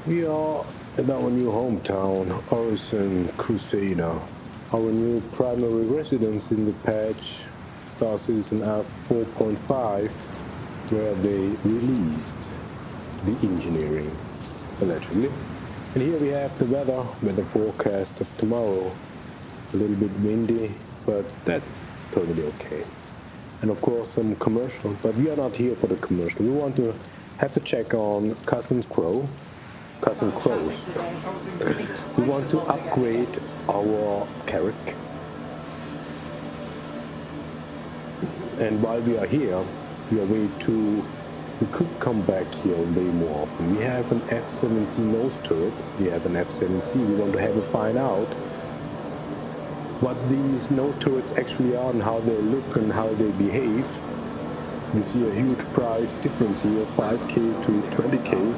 We are in our new hometown, Orison Crusader. Our new primary residence in the patch starts in F4.5, where they released the engineering, allegedly. And here we have the weather forecast of tomorrow. A little bit windy, but that's totally okay. And of course some commercial, but we are not here for the commercial. We want to have a check on Cousin Crows. We want to upgrade our Carrack. And while we are here, we could come back here way more often. We have an F7C nose turret, we have an F7C, we want to have a find out what these nose turrets actually are and how they look and how they behave. We see a huge price difference here, 5K to 20K.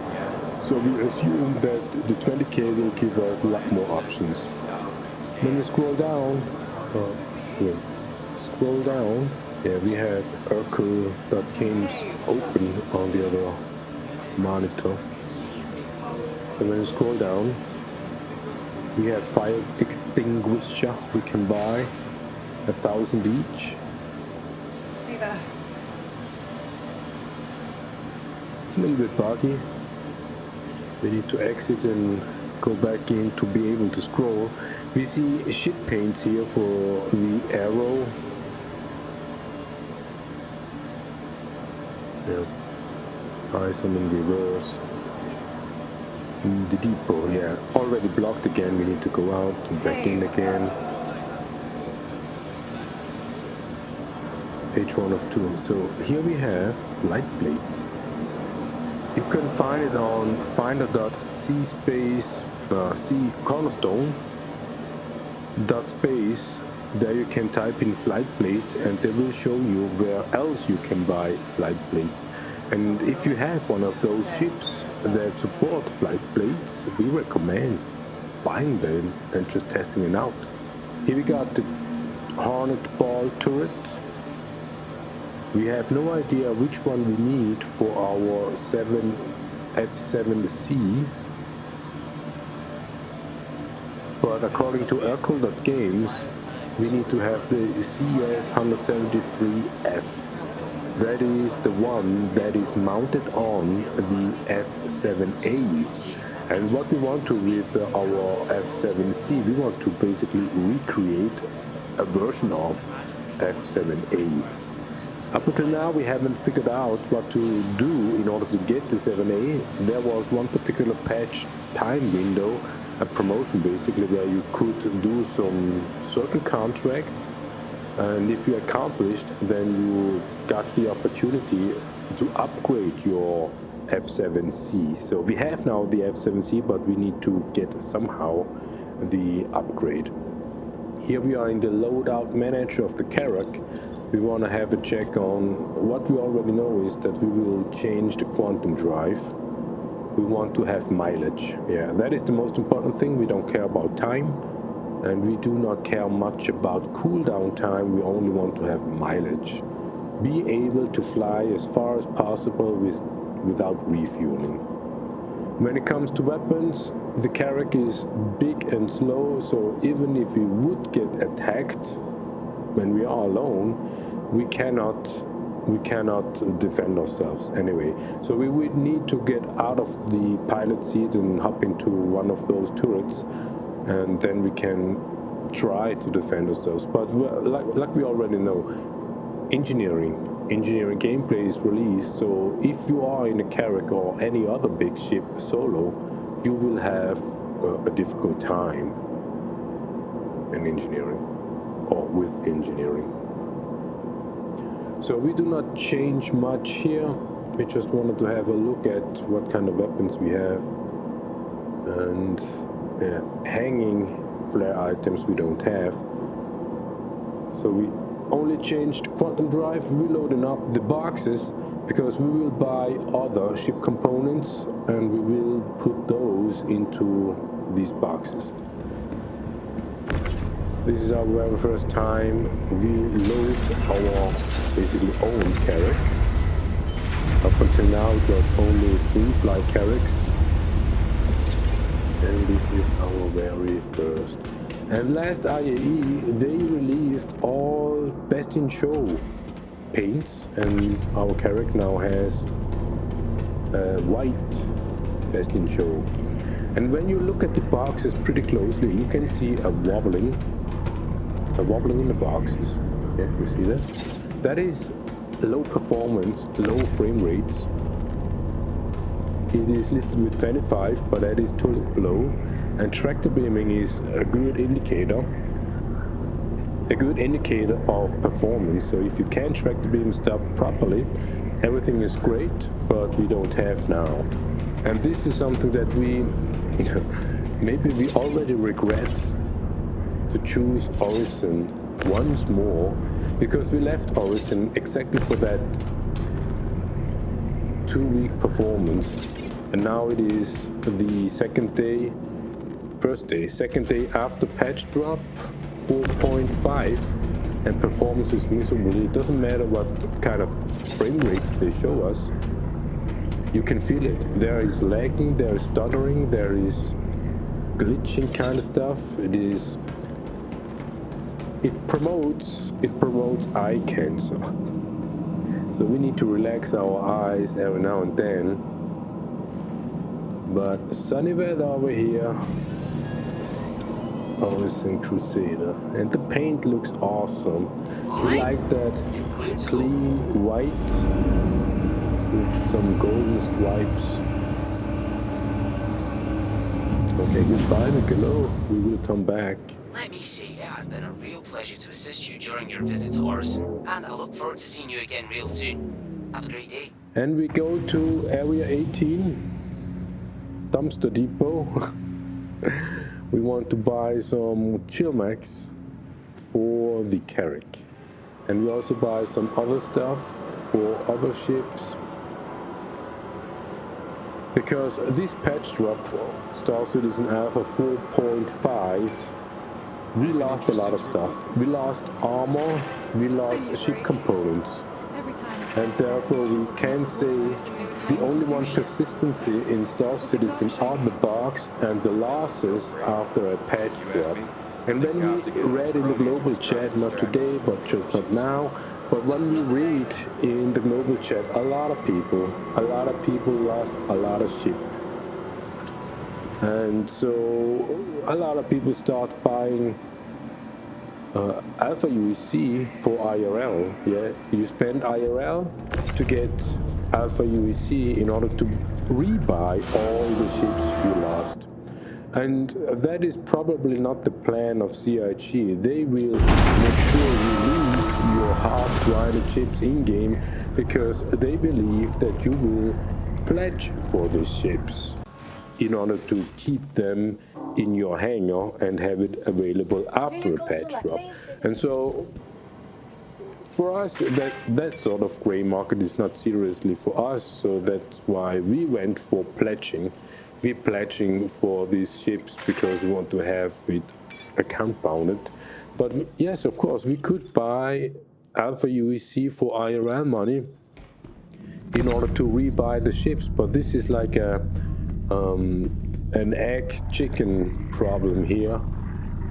So we assume that the 20K will give us a lot more options. When we scroll down, we have Urkel.games open on the other monitor. And when we scroll down, we have fire extinguisher we can buy, 1,000 each. Hey there. It's a little bit buggy. We need to exit and go back in to be able to scroll. We see ship paints here for the arrow. Yeah. ISO in reverse. The depot, yeah, already blocked again. We need to go out and back in again. Page 1 of 2. So here we have flight plates. You can find it on finder.c cornerstone .space. There you can type in flight plate and they will show you where else you can buy flight plate. And if you have one of those ships that support flight plates, we recommend buying them and just testing it out. Here we got the Hornet ball turret. We have no idea which one we need for our F7C, but according to Urkel.games, we need to have the CS173F. That is the one that is mounted on the F7A. And what we want to with our F7C, we want to basically recreate a version of F7A. Up until now, we haven't figured out what to do in order to get the 7A. There was one particular patch time window, a promotion basically, where you could do some certain contracts, and if you accomplished, then you got the opportunity to upgrade your F7C. So we have now the F7C, but we need to get somehow the upgrade. Here we are in the loadout manager of the Carrack. We want to have a check on what we already know is that we will change the quantum drive. We want to have mileage. Yeah, that is the most important thing. We don't care about time, and we do not care much about cooldown time. We only want to have mileage. Be able to fly as far as possible without refueling. When it comes to weapons, the Carrack is big and slow, so even if we would get attacked when we are alone, we cannot defend ourselves anyway. So we would need to get out of the pilot seat and hop into one of those turrets, and then we can try to defend ourselves. But like we already know, engineering gameplay is released, so if you are in a Carrack or any other big ship solo, you will have a difficult time in engineering or with engineering. So we do not change much here. We just wanted to have a look at what kind of weapons we have, and hanging flare items we don't have. So we only changed quantum drive, reloading up the boxes, because we will buy other ship components and we will put those into these boxes. This is our very first time we load our basically own Carrack. Up until now it was only free fly Carracks. this is our very first. And last IAE, they released all best in show paints, and our Carrack now has white best in show. And when you look at the boxes pretty closely, you can see a wobbling in the boxes. Yeah, you see that? That is low performance, low frame rates. It is listed with 25, but that is too low. And tractor beaming is a good indicator of performance. So if you can tractor beam stuff properly, everything is great, but we don't have now. And this is something that we maybe we already regret to choose Origin once more, because we left Origin exactly for that 2-week performance, and now it is the second day after patch drop 4.5, and performance is miserable. It doesn't matter what kind of frame rates they show us, you can feel it. There is lagging, there is stuttering, there is glitching kind of stuff. It promotes eye cancer. So we need to relax our eyes every now and then. But sunny weather over here. Always in Crusader. And the paint looks awesome. We like that clean white with some golden stripes. Okay, goodbye, Nicolo. We will come back. Let me say, it has been a real pleasure to assist you during your visit to Orison, and I look forward to seeing you again real soon. Have a great day. And we go to Area 18, Dumpster Depot. We want to buy some Chilmax for the Carrack. And we also buy some other stuff for other ships. Because this patch drop for Star Citizen Alpha 4.5, we lost a lot of stuff. We lost armor, we lost ship components. And therefore we can say the only one consistency in Star Citizen are the bugs and the losses after a patch drop. And when we read in the global chat, not today, but just not now, but when we read in the global chat, a lot of people lost a lot of ship. And so a lot of people start buying Alpha UEC for IRL. Yeah, you spend IRL to get Alpha UEC in order to rebuy all the ships you lost. And that is probably not the plan of CIG. They will make sure you lose your hard-grinded chips in-game, because they believe that you will pledge for these ships in order to keep them in your hangar and have it available after a patch drop. And so for us, that sort of gray market is not seriously for us, so that's why we went for pledging. We're pledging for these ships because we want to have it account bounded. But yes, of course, we could buy Alpha UEC for IRL money in order to rebuy the ships, but this is like an egg-chicken problem here.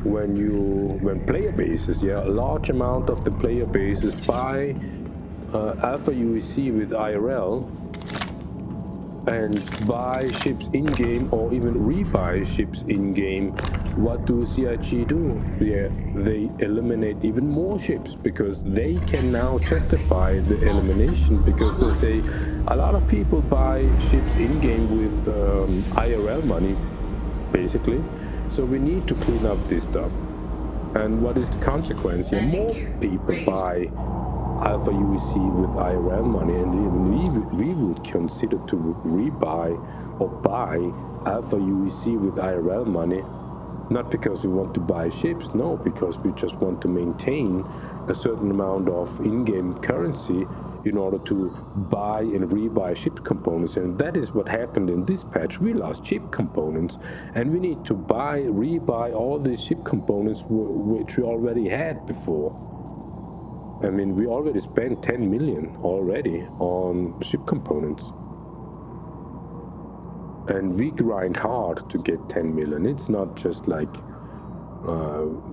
When player bases, a large amount of the player bases buy Alpha UEC with IRL and buy ships in-game or even rebuy ships in-game, what do CIG do? They eliminate even more ships, because they can now justify the elimination, because they say a lot of people buy ships in-game with IRL money, basically. So we need to clean up this stuff. And what is the consequence? More people buy Alpha UEC with IRL money, and even we would consider to rebuy or buy Alpha UEC with IRL money, not because we want to buy ships, no, because we just want to maintain a certain amount of in-game currency in order to buy and rebuy ship components. And that is what happened in this patch. We lost ship components, and we need to rebuy all these ship components which we already had before. I mean, we already spent 10 million already on ship components. and we grind hard to get 10 million. It's not just like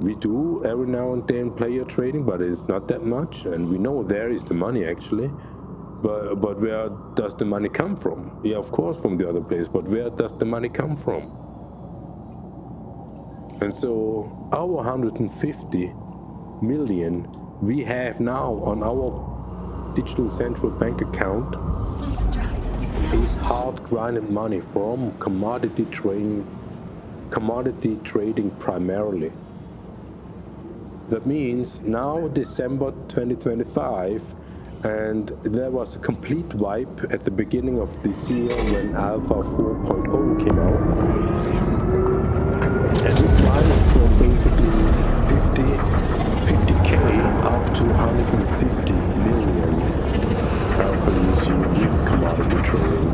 we do every now and then player trading, but it's not that much, and we know there is the money actually. But where does the money come from? Yeah, of course from the other place, but where does the money come from? And so our 150 million we have now on our digital central bank account is hard grinded money from commodity trading primarily. That means now December 2025, and there was a complete wipe at the beginning of this year when Alpha 4.0 came out, and we climbed from basically 50k up to 150 million Alpha UC with commodity trading.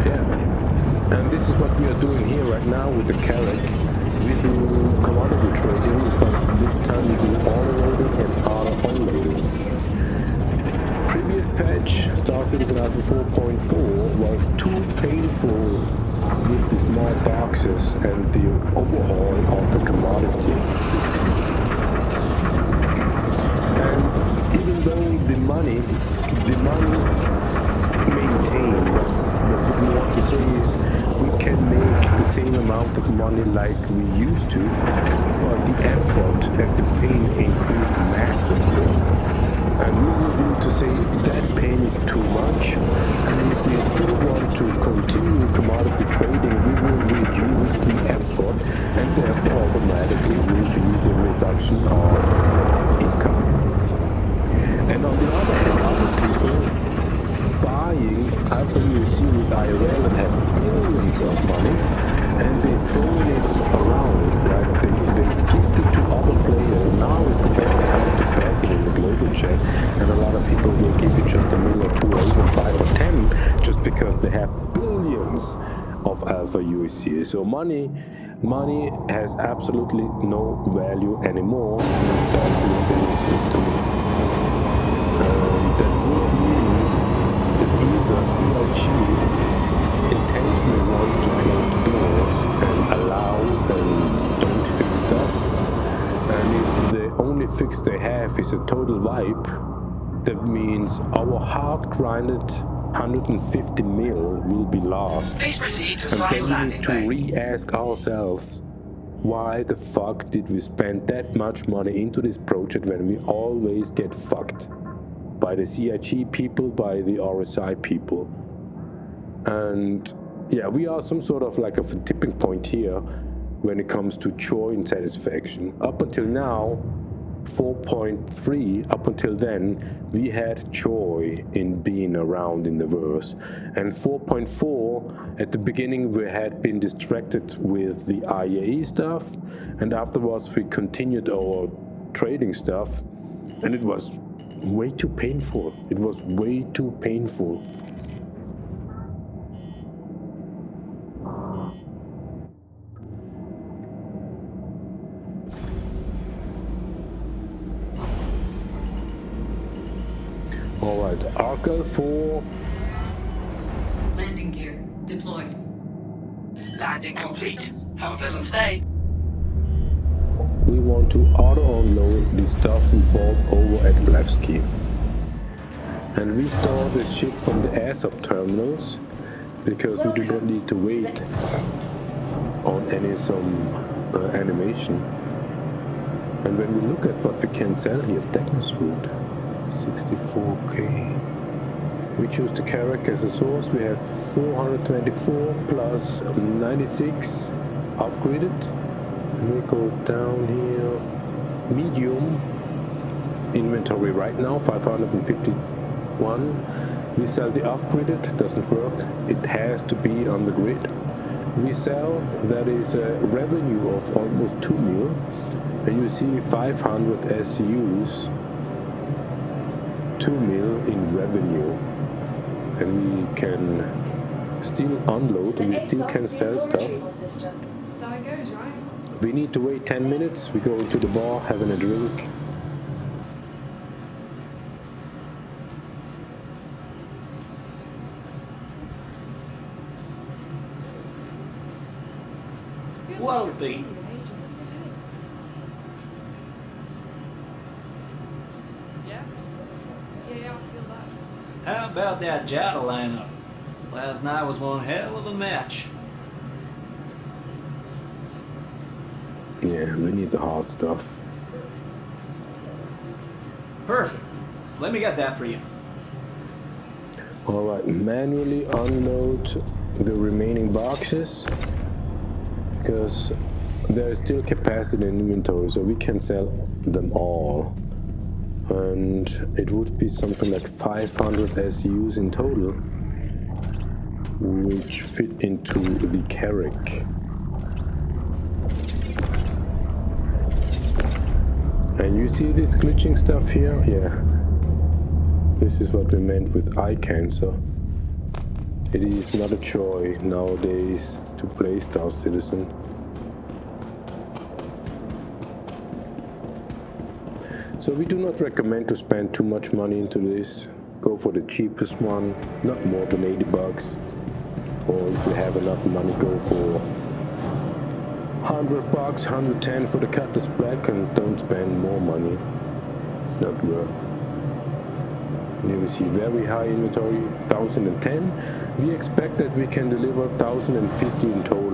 Yeah, and this is what we are doing here right now with the Carrack. We do commodity trading, but this time we do auto-loading and auto-unloading. Previous patch, Star Citizen Alpha 4.4 was too painful with the small boxes and the overhaul of the commodity system. And even though the money maintained, what we want to say is we can make the same amount of money like we used to, but the effort and the pain increased massively. And we will need to say that pain is too much, and if we still want to continue commodity trading, we will reduce the effort, and therefore automatically will be the reduction of income. And on the other hand, other people buying Alpha UC with IRL and have billions of money, and they throw it around, right? They gift it to other players. Now is the best time to back it in the global chat, and a lot of people will give you just a million or two or even 5 or 10 just because they have billions of Alpha UC. So money has absolutely no value anymore in the Star Citizen system. That would mean that either CIG intentionally wants to close the doors and allow and don't fix stuff, and if the only fix they have is a total wipe, that means our hard grinded 150 mil will be lost. Please proceed to And then we landing need to re-ask ourselves, why the fuck did we spend that much money into this project when we always get fucked by the CIG people, by the RSI people? And yeah, we are some sort of like a tipping point here when it comes to joy and satisfaction. Up until now, 4.3, up until then, we had joy in being around in the verse. And 4.4, at the beginning, we had been distracted with the IAE stuff, and afterwards we continued our trading stuff, and it was way too painful. It was way too painful. Alright, Arcal 4. Landing gear deployed. Landing complete. Have a pleasant stay. We want to auto-unload the stuff we bought over at Blevsky. And we store this shit from the ASUS terminals because we do not need to wait on animation. And when we look at what we can sell here, Technos Root, 64k. We choose the Carrack as a source. We have 424 plus 96 upgraded. And we go down here, medium inventory right now, 551. We sell the upgraded, doesn't work. It has to be on the grid. We sell, that is a revenue of almost 2 mil. And you see 500 SUs, 2 mil in revenue. And we can still unload and we still can sell stuff. That's how it goes, right? We need to wait 10 minutes. We go into the bar, having a drink. What'll it be? Yeah? Yeah, I feel that. How about that Jada lineup? Last night was one hell of a match. Yeah, we need the hard stuff. Perfect. Let me get that for you. Alright, manually unload the remaining boxes because there is still capacity in inventory, so we can sell them all. And it would be something like 500 SUs in total, which fit into the Carrack. And you see this glitching stuff here? Yeah. This is what we meant with eye cancer. It is not a joy nowadays to play Star Citizen. So we do not recommend to spend too much money into this. Go for the cheapest one, not more than 80 bucks. Or if you have enough money, go for 100 bucks, 110 for the Cutlass Black, and don't spend more money. It's not worth. Here we see very high inventory, 1010. We expect that we can deliver 1050 in total.